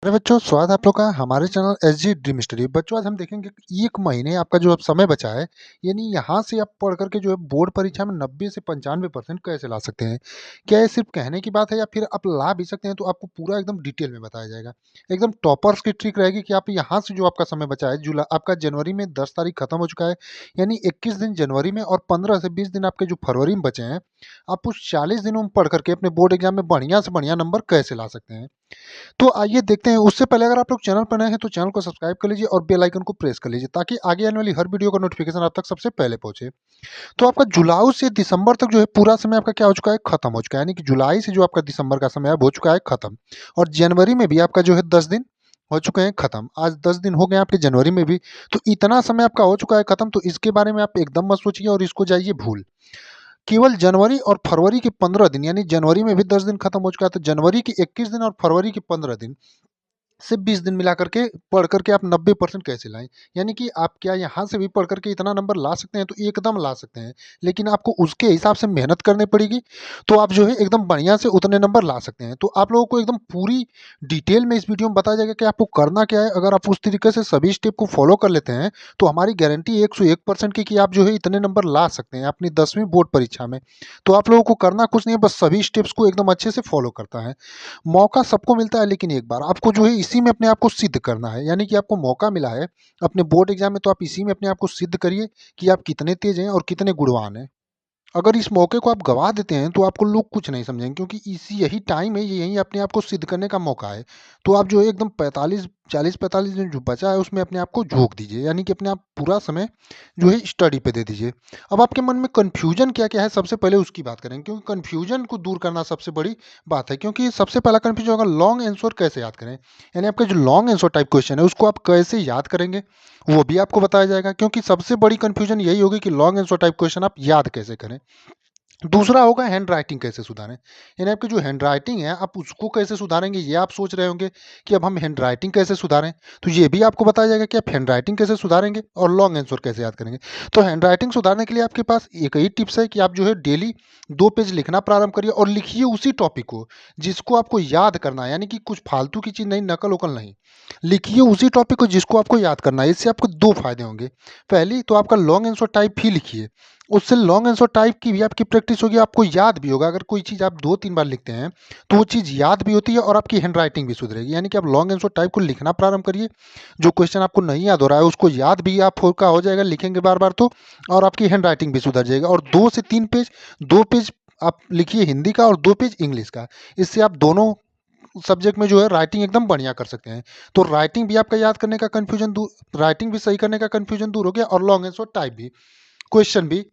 Hello बच्चों, स्वागत है आप लोग का हमारे चैनल एसजी ड्रीम स्टडी। बच्चों, आज हम देखेंगे कि 1 महीने आपका जो अब समय बचा है, यानी यहाँ से आप पढ़ कर के जो है बोर्ड परीक्षा में 90 से 95% कैसे ला सकते हैं। क्या ये सिर्फ कहने की बात है या फिर आप ला भी सकते हैं? तो आपको पूरा एकदम डिटेल में बताया जाएगा। एकदम टॉपर्स की ट्रिक रहेगी कि आप यहाँ से जो आपका समय बचा है, जुलाई आपका जनवरी में 10 तारीख खत्म हो चुका है, यानी 21 दिन जनवरी में और 15 से 20 दिन आपके जो फरवरी में बचे हैं, आप उस 40 दिनों में पढ़ करके अपने बोर्ड एग्जाम में बढ़िया से बढ़िया नंबर कैसे ला सकते हैं। तो आइए देखते हैं। उससे पहले अगर आप लोग चैनल पर नए हैं तो चैनल को सब्सक्राइब कर लीजिए और बेल आइकन को प्रेस कर लीजिए ताकि आगे आने वाली हर वीडियो का नोटिफिकेशन आप तक सबसे पहले पहुंचे। तो आपका जुलाई से दिसंबर तक जो है पूरा समय आपका क्या हो चुका है, खत्म हो चुका है। यानी कि जुलाई से जो आपका दिसंबर का समय अब हो चुका है खत्म। और जनवरी में भी आपका जो है 10 दिन हो चुके हैं खत्म। आज 10 दिन हो गए आपके जनवरी में भी। तो इतना समय आपका हो चुका है खत्म, तो इसके बारे में आप एकदम मत सोचिए और इसको जाइए भूल। केवल जनवरी और फरवरी के 15 दिन, यानी जनवरी में भी 10 दिन खत्म हो चुका है, तो जनवरी के 21 दिन और फरवरी के 15 दिन से 20 दिन मिला करके पढ़ करके आप 90% कैसे लाएं। यानी कि आप क्या यहाँ से भी पढ़ करके इतना नंबर ला सकते हैं? तो एकदम ला सकते हैं, लेकिन आपको उसके हिसाब से मेहनत करनी पड़ेगी। तो आप जो है एकदम बढ़िया से उतने नंबर ला सकते हैं। तो आप लोगों को एकदम पूरी डिटेल में इस वीडियो में बताया जाएगा कि आपको करना क्या है। अगर आप उस तरीके से सभी स्टेप को फॉलो कर लेते हैं तो हमारी गारंटी 101% की कि आप जो है इतने नंबर ला सकते हैं अपनी 10वीं बोर्ड परीक्षा में। तो आप लोगों को करना कुछ नहीं है, बस सभी स्टेप्स को एकदम अच्छे से फॉलो करता है। मौका सबको मिलता है, लेकिन एक बार आपको जो है इसी में अपने आप को सिद्ध करना है। यानी कि आपको मौका मिला है अपने बोर्ड एग्जाम में, तो आप इसी में अपने आप को सिद्ध करिए कि आप कितने तेज हैं और कितने गुणवान हैं। अगर इस मौके को आप गवा देते हैं तो आपको लोग कुछ नहीं समझेंगे, क्योंकि इसी यही टाइम है, यही अपने आप को सिद्ध करने का मौका है। तो आप जो है एकदम 40-45 दिन जो बचा है उसमें अपने आप को झोंक दीजिए, यानी कि अपने आप पूरा समय जो है स्टडी पे दे दीजिए। अब आपके मन में कन्फ्यूजन क्या क्या है, सबसे पहले उसकी बात करें, क्योंकि कन्फ्यूजन को दूर करना सबसे बड़ी बात है। क्योंकि सबसे पहला कन्फ्यूजन होगा लॉन्ग आंसर कैसे याद करें, यानी आपका जो लॉन्ग आंसर टाइप क्वेश्चन है उसको आप कैसे याद करेंगे, वो भी आपको बताया जाएगा। क्योंकि सबसे बड़ी कन्फ्यूजन यही होगी कि लॉन्ग आंसर टाइप क्वेश्चन आप याद कैसे करें। दूसरा होगा हैंड राइटिंग कैसे सुधारें, यानी आपकी जो हैंड राइटिंग है आप उसको कैसे सुधारेंगे। ये आप सोच रहे होंगे कि अब हम हैंड राइटिंग कैसे सुधारें, तो ये भी आपको बताया जाएगा कि आप हैंड राइटिंग कैसे सुधारेंगे और लॉन्ग आंसर कैसे याद करेंगे। तो हैंड राइटिंग सुधारने के लिए आपके पास एक ही टिप्स है कि आप जो है डेली 2 पेज लिखना प्रारंभ करिए और लिखिए उसी टॉपिक को जिसको आपको याद करना है। यानी कि कुछ फालतू की चीज़ नहीं, नकल उकल नहीं, लिखिए उसी टॉपिक को जिसको आपको याद करना है। इससे आपको 2 फायदे होंगे। पहली तो आपका लॉन्ग आंसर टाइप ही लिखिए, उससे लॉन्ग आंसर टाइप की भी आपकी प्रैक्टिस होगी, आपको याद भी होगा। अगर कोई चीज़ आप 2-3 बार लिखते हैं तो वो चीज़ याद भी होती है और आपकी हैंड राइटिंग भी सुधरेगी। यानी कि आप लॉन्ग आंसर टाइप को लिखना प्रारंभ करिए। जो क्वेश्चन आपको नहीं याद हो रहा है उसको याद भी आप का हो जाएगा, लिखेंगे बार बार तो, और आपकी हैंड राइटिंग भी सुधर जाएगा। और 2 से 3 पेज, 2 पेज आप लिखिए हिंदी का और 2 पेज इंग्लिश का। इससे आप दोनों सब्जेक्ट में जो है राइटिंग एकदम बढ़िया कर सकते हैं। तो राइटिंग भी आपका याद करने का कन्फ्यूजन दूर, राइटिंग भी सही करने का कन्फ्यूजन दूर हो गया और लॉन्ग आंसर टाइप भी, क्वेश्चन भी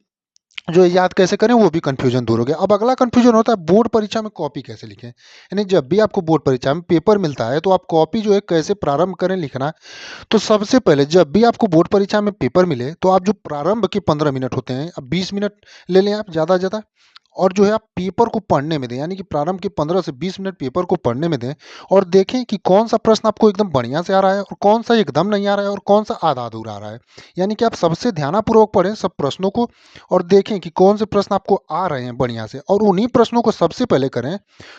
जो है याद कैसे करें वो भी कन्फ्यूजन दूर हो गया। अब अगला कन्फ्यूजन होता है बोर्ड परीक्षा में कॉपी कैसे लिखें। यानी जब भी आपको बोर्ड परीक्षा में पेपर मिलता है तो आप कॉपी जो है कैसे प्रारंभ करें लिखना। तो सबसे पहले जब भी आपको बोर्ड परीक्षा में पेपर मिले तो आप जो प्रारंभ के 15 मिनट होते हैं, अब 20 मिनट ले लें आप ज़्यादा ज़्यादा, और जो है आप पेपर को पढ़ने में दें। यानी कि प्रारंभ के 15 से 20 मिनट पेपर को पढ़ने में दें और देखें कि कौन सा प्रश्न आपको एकदम बढ़िया से आ रहा है और कौन सा एकदम नहीं आ रहा है और कौन सा आधा अधूरा आ रहा है। यानी कि आप सबसे ध्यानपूर्वक पढ़ें सब प्रश्नों को और देखें कि कौन से प्रश्न आपको आ रहे हैं बढ़िया से, और उन्हीं प्रश्नों को सबसे पहले करें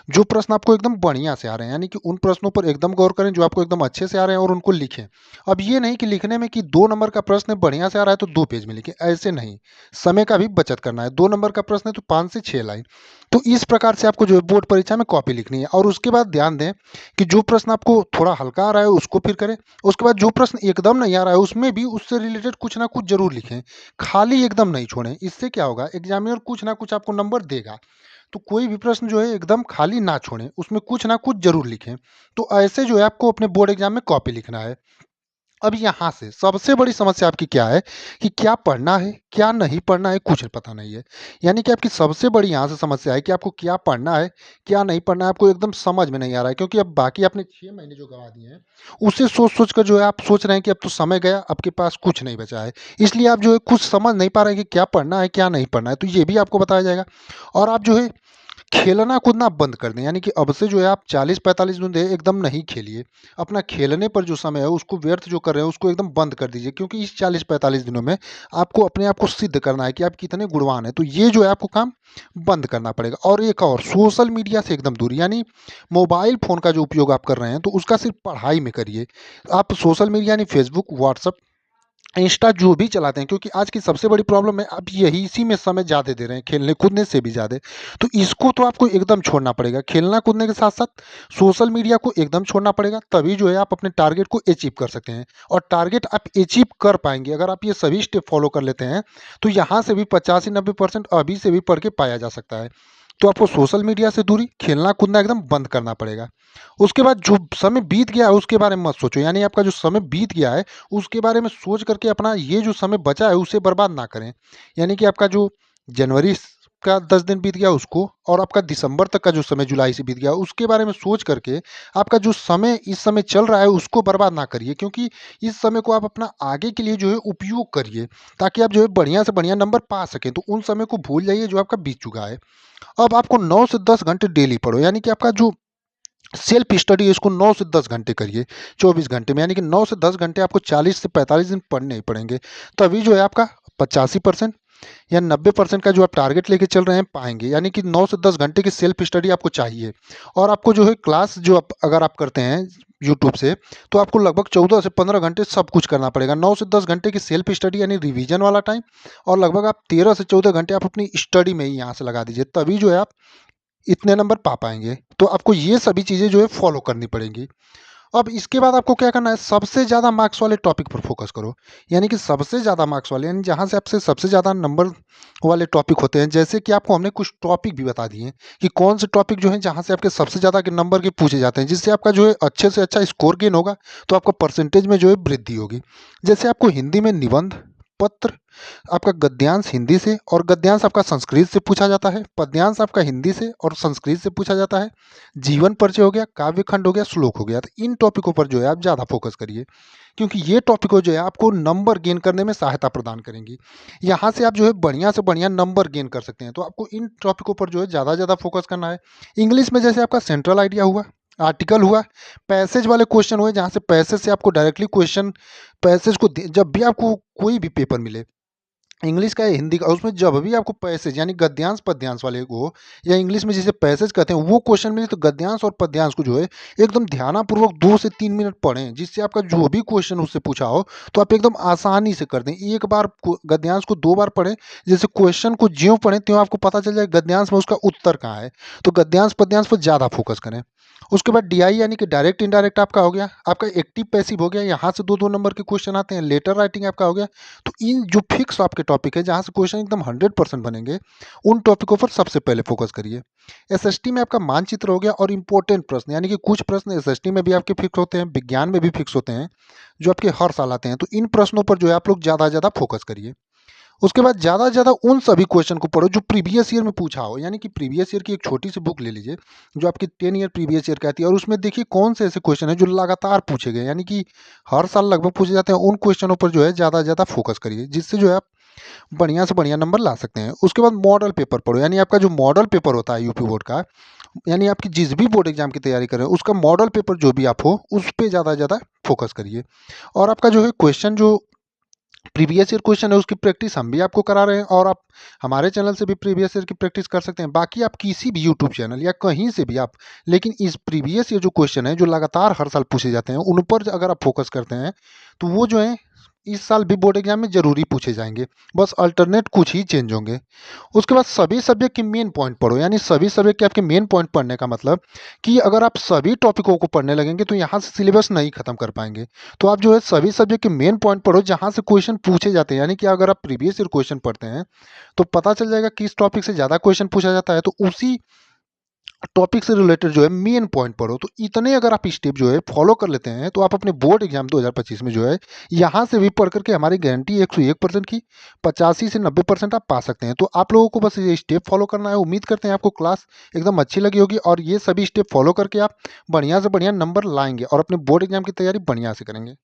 जो प्रश्न आपको एकदम बढ़िया से आ रहे हैं। यानी कि उन प्रश्नों पर एकदम गौर करें जो आपको एकदम अच्छे से आ रहे हैं और उनको लिखें। अब ये नहीं कि लिखने में कि 2 नंबर का प्रश्न बढ़िया से आ रहा है तो 2 पेज में लिखें, ऐसे नहीं। समय का भी बचत करना है। 2 नंबर का प्रश्न है तो 5 से 6 लाइन। तो इस प्रकार से आपको जो है बोर्ड परीक्षा में कॉपी लिखनी है। और उसके बाद ध्यान दें कि जो प्रश्न आपको थोड़ा हल्का आ रहा है उसको फिर करें। उसके बाद जो प्रश्न एकदम नहीं आ रहा है उसमें भी उससे रिलेटेड कुछ ना कुछ जरूर लिखें, खाली एकदम नहीं छोड़ें। इससे क्या होगा, एग्जामिनर कुछ ना कुछ आपको नंबर देगा। तो कोई भी प्रश्न जो है एकदम खाली ना छोड़ें, उसमें कुछ ना कुछ जरूर लिखें। तो ऐसे जो है आपको अपने बोर्ड एग्जाम में कॉपी लिखना है। अब यहाँ से सबसे बड़ी समस्या आपकी क्या है कि क्या पढ़ना है क्या नहीं पढ़ना है कुछ पता नहीं है। यानी कि आपकी सबसे बड़ी यहाँ से समस्या है कि आपको क्या पढ़ना है क्या नहीं पढ़ना है, आपको एकदम समझ में नहीं आ रहा है। क्योंकि अब बाकी आपने 6 महीने जो गवा दिए हैं उसे सोच सोच कर जो है आप सोच रहे हैं कि अब तो समय गया, आपके पास कुछ नहीं बचा है। इसलिए आप जो है कुछ समझ नहीं पा रहे हैं कि क्या पढ़ना है क्या नहीं पढ़ना है। तो ये भी आपको बताया जाएगा। और आप जो है खेलना कूदना आप बंद कर दें, यानी कि अब से जो है आप 40-45 मिनट एकदम नहीं खेलिए। अपना खेलने पर जो समय है उसको व्यर्थ जो कर रहे हैं उसको एकदम बंद कर दीजिए, क्योंकि इस 40-45 दिनों में आपको अपने आप को सिद्ध करना है कि आप कितने गुणवान हैं। तो ये जो है आपको काम बंद करना पड़ेगा। और एक और, सोशल मीडिया से एकदम दूर, यानी मोबाइल फ़ोन का जो उपयोग आप कर रहे हैं तो उसका सिर्फ़ पढ़ाई में करिए। आप सोशल मीडिया यानी फ़ेसबुक, व्हाट्सएप, इंस्टा जो भी चलाते हैं, क्योंकि आज की सबसे बड़ी प्रॉब्लम है आप यही इसी में समय ज़्यादा दे रहे हैं, खेलने कूदने से भी ज़्यादा। तो इसको तो आपको एकदम छोड़ना पड़ेगा। खेलना कूदने के साथ साथ सोशल मीडिया को एकदम छोड़ना पड़ेगा, तभी जो है आप अपने टारगेट को अचीव कर सकते हैं। और टारगेट आप अचीव कर पाएंगे अगर आप ये सभी स्टेप फॉलो कर लेते हैं। तो यहाँ से भी 85-90% अभी से भी पढ़ के पाया जा सकता है। तो आपको सोशल मीडिया से दूरी, खेलना कूदना एकदम बंद करना पड़ेगा। उसके बाद जो समय बीत गया है उसके बारे में मत सोचो, यानी आपका जो समय बीत गया है उसके बारे में सोच करके अपना ये जो समय बचा है उसे बर्बाद ना करें। यानी कि आपका जो जनवरी का 10 दिन बीत गया उसको, और आपका दिसंबर तक का जो समय जुलाई से बीत गया उसके बारे में सोच करके आपका जो समय इस समय चल रहा है उसको बर्बाद ना करिए, क्योंकि इस समय को आप अपना आगे के लिए जो है उपयोग करिए, ताकि आप जो है बढ़िया से बढ़िया नंबर पा सकें। तो उन समय को भूल जाइए जो आपका बीत चुका है। अब आपको 9 से 10 घंटे डेली पढ़ो, यानी कि आपका जो सेल्फ स्टडी है इसको 9 से 10 घंटे करिए 24 घंटे में, यानी कि 9 से 10 घंटे आपको 40 से 45 दिन पढ़ने ही पड़ेंगे। तभी जो है आपका 85% या 90% का जो आप टारगेट लेके चल रहे हैं पाएंगे। यानी कि 9 से 10 घंटे की सेल्फ स्टडी आपको चाहिए। और आपको जो है क्लास जो आप अगर आप करते हैं यूट्यूब से, तो आपको लगभग 14 से 15 घंटे सब कुछ करना पड़ेगा। 9 से 10 घंटे की सेल्फ स्टडी यानी रिवीजन वाला टाइम, और लगभग आप 13 से 14 घंटे आप अपनी स्टडी में ही यहाँ से लगा दीजिए, तभी जो है आप इतने नंबर पा पाएँगे। तो आपको ये सभी चीज़ें जो है फ़ॉलो करनी पड़ेंगी। अब इसके बाद आपको क्या करना है, सबसे ज़्यादा मार्क्स वाले टॉपिक पर फ़ोकस करो। यानी कि सबसे ज़्यादा मार्क्स वाले, यानी जहाँ से आपसे सबसे ज़्यादा नंबर वाले टॉपिक होते हैं। जैसे कि आपको हमने कुछ टॉपिक भी बता दिए कि कौन से टॉपिक जो हैं जहाँ से आपके सबसे ज़्यादा के नंबर के पूछे जाते हैं, जिससे आपका जो है अच्छे से अच्छा स्कोर गेन होगा, तो आपका परसेंटेज में जो है वृद्धि होगी। जैसे आपको हिंदी में निबंध, पत्र, आपका गद्यांश हिंदी से और गद्यांश आपका संस्कृत से पूछा जाता है, पद्यांश आपका हिंदी से और संस्कृत से पूछा जाता है, जीवन परिचय हो गया, काव्य खंड हो गया, श्लोक हो गया। तो इन टॉपिकों पर जो है आप ज़्यादा फोकस करिए, क्योंकि ये टॉपिकों जो है आपको नंबर गेन करने में सहायता प्रदान करेंगी। यहाँ से आप जो है बढ़िया से बढ़िया नंबर गेन कर सकते हैं। तो आपको इन टॉपिकों पर जो है ज़्यादा फोकस करना है। इंग्लिश में जैसे आपका सेंट्रल आइडिया हुआ, आर्टिकल हुआ, पैसेज वाले क्वेश्चन हुए जहाँ से पैसेज से आपको डायरेक्टली क्वेश्चन, पैसेज को जब भी आपको कोई भी पेपर मिले, इंग्लिश का या हिंदी का, उसमें जब भी आपको पैसेज यानी गद्यांश पद्यांश वाले को, या इंग्लिश में जिसे पैसेज कहते हैं, वो क्वेश्चन मिले, तो गद्यांश और पद्यांश को जो है एकदम ध्यानपूर्वक 2 से 3 मिनट पढ़ें, जिससे आपका जो भी क्वेश्चन उससे पूछा हो तो आप एकदम आसानी से कर दें। एक बार गद्यांश को 2 बार पढ़ें, जैसे क्वेश्चन को ज्यों पढ़ें त्यों आपको पता चल जाए गद्यांश में उसका उत्तर कहाँ है। तो गद्यांश पद्यांश पर ज़्यादा फोकस करें। उसके बाद डीआई यानी कि डायरेक्ट इनडायरेक्ट आपका हो गया, आपका एक्टिव पैसिव हो गया, यहाँ से 2-2 नंबर के क्वेश्चन आते हैं, लेटर राइटिंग आपका हो गया। तो इन जो फिक्स आपके टॉपिक है जहाँ से क्वेश्चन एकदम 100% बनेंगे, उन टॉपिकों पर सबसे पहले फोकस करिए। एसएसटी में आपका मानचित्र हो गया, और इंपॉर्टेंट प्रश्न, यानी कि कुछ प्रश्न एसएसटी में भी आपके फिक्स होते हैं, विज्ञान में भी फिक्स होते हैं, जो आपके हर साल आते हैं। तो इन प्रश्नों पर जो है आप लोग ज़्यादा फोकस करिए। उसके बाद ज़्यादा से ज़्यादा उन सभी क्वेश्चन को पढ़ो जो प्रीवियस ईयर में पूछा हो, यानी कि प्रीवियस ईयर की एक छोटी सी बुक ले लीजिए जो आपकी 10 ईयर प्रीवियस ईयर कहती है, और उसमें देखिए कौन से ऐसे क्वेश्चन है जो लगातार पूछे गए, यानी कि हर साल लगभग पूछे जाते हैं। उन क्वेश्चनों पर जो है ज़्यादा से ज़्यादा फोकस करिए, जिससे जो है आप बढ़िया से बढ़िया नंबर ला सकते हैं। उसके बाद मॉडल पेपर पढ़ो, यानी आपका जो मॉडल पेपर होता है यूपी बोर्ड का, यानी आपकी जिस भी बोर्ड एग्जाम की तैयारी कर रहे हो उसका मॉडल पेपर जो भी आप हो उस पर ज़्यादा से ज़्यादा फोकस करिए। और आपका जो है क्वेश्चन जो प्रीवियस ईयर क्वेश्चन है उसकी प्रैक्टिस हम भी आपको करा रहे हैं, और आप हमारे चैनल से भी प्रीवियस ईयर की प्रैक्टिस कर सकते हैं। बाकी आप किसी भी यूट्यूब चैनल या कहीं से भी आप, लेकिन इस प्रीवियस ईयर जो क्वेश्चन है जो लगातार हर साल पूछे जाते हैं उन पर अगर आप फोकस करते हैं तो वो जो है इस साल भी बोर्ड एग्जाम में जरूरी पूछे जाएंगे, बस अल्टरनेट कुछ ही चेंज होंगे। उसके बाद सभी सब्जेक्ट के मेन पॉइंट पढ़ो, यानी सभी सब्जेक्ट के आपके मेन पॉइंट पढ़ने का मतलब कि अगर आप सभी टॉपिकों को पढ़ने लगेंगे तो यहाँ से सिलेबस नहीं खत्म कर पाएंगे। तो आप जो है सभी सब्जेक्ट के मेन पॉइंट पढ़ो जहाँ से क्वेश्चन पूछे जाते हैं, यानी कि अगर आप प्रीवियस ईयर क्वेश्चन पढ़ते हैं तो पता चल जाएगा किस टॉपिक से ज़्यादा क्वेश्चन पूछा जाता है, तो उसी टॉपिक से रिलेटेड जो है मेन पॉइंट पढ़ो। तो इतने अगर आप स्टेप जो है फॉलो कर लेते हैं तो आप अपने बोर्ड एग्जाम 2025 में जो है यहाँ से भी पढ़ करके हमारी गारंटी 101% की 85 से 90% आप पा सकते हैं। तो आप लोगों को बस ये स्टेप फॉलो करना है। उम्मीद करते हैं आपको क्लास एकदम अच्छी लगी होगी, और ये सभी स्टेप फॉलो करके आप बढ़िया से बढ़िया नंबर लाएंगे और अपने बोर्ड एग्जाम की तैयारी बढ़िया से करेंगे।